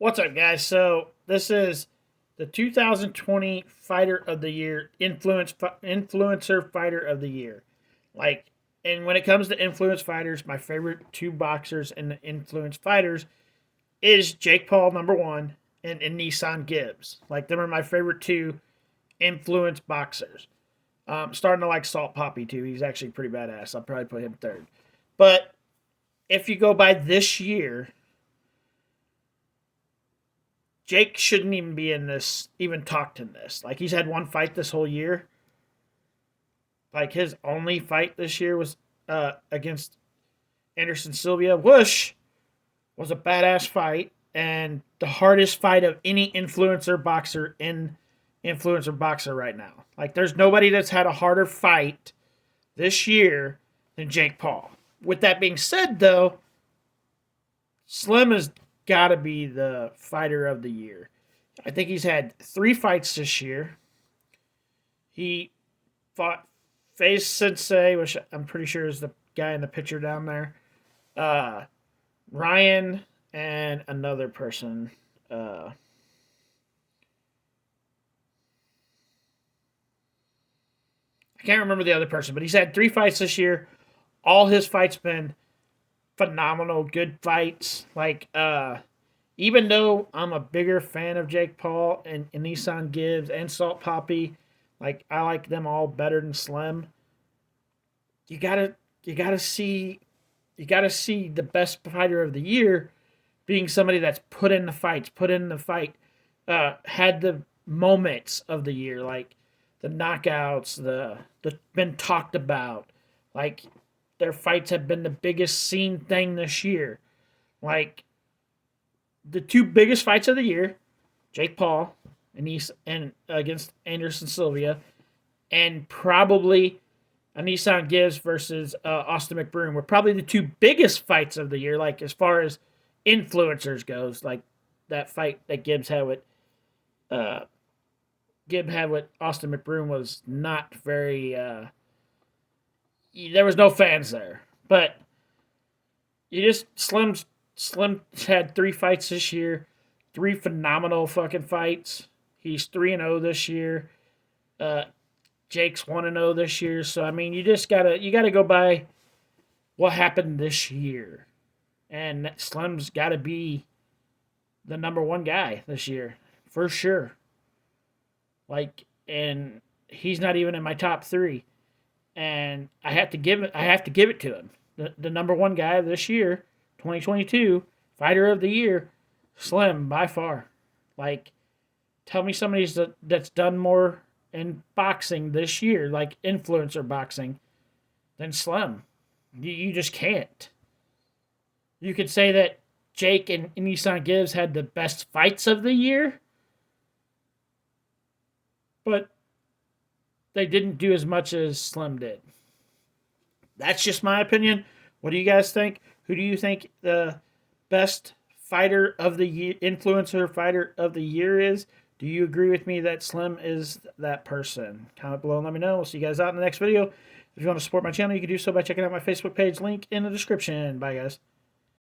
What's up, guys? So this is the 2020 Fighter of the Year, Influencer Fighter of the Year. Like, and when it comes to influence fighters, my favorite two boxers in the influence fighters is Jake Paul, number one, and Nissan Gibbs. Like, them are my favorite two influence boxers. Starting to like Salt Poppy too. He's actually pretty badass. I'll probably put him third. But if you go by this year, Jake shouldn't even be in this, even talked in this. Like, he's had one fight this whole year. Like, his only fight this year was against Anderson Silva, which was a badass fight and the hardest fight of any influencer boxer right now. Like, there's nobody that's had a harder fight this year than Jake Paul. With that being said, though, Slim has got to be the fighter of the year. I think he's had 3 fights this year. He fought Face Sensei, which I'm pretty sure is the guy in the picture down there. Ryan and another person. I can't remember the other person, but he's had 3 fights this year. All his fights been phenomenal, good fights. Like, even though I'm a bigger fan of Jake Paul and Nissan Gibbs and Salt Poppy, like, I like them all better than Slim. You gotta you gotta see you gotta see the best fighter of the year being somebody that's put in the fights, put in the fight, had the moments of the year, like the knockouts, the been talked about, like their fights have been the biggest seen thing this year. Like, the 2 biggest fights of the year, Jake Paul and against Anderson Silva, and probably a Nissan Gibbs versus Austin McBroom were probably the 2 biggest fights of the year. Like, as far as influencers goes, like that fight that uh, Gibbs had with Austin McBroom was not very. There was no fans there, but you just Slim had 3 fights this year, 3 phenomenal fucking fights. He's 3-0 this year. Uh, Jake's 1-0 this year. So I mean, you gotta go by what happened this year, and Slim's got to be the number one guy this year for sure. Like, and he's not even in my top 3, and I have to give it to him. The number one guy this year, 2022 fighter of the year, Slim by far. Like, tell me somebody's that's done more in boxing this year, like influencer boxing, than Slim. You just can't. You could say that Jake and Nissan Gibbs had the best fights of the year, but they didn't do as much as Slim did. That's just my opinion. What do you guys think? Who do you think the best fighter of the year, influencer fighter of the year is? Do you agree with me that Slim is that person? Comment below and let me know. We'll see you guys out in the next video. If you want to support my channel, you can do so by checking out my Facebook page. Link in the description. Bye, guys.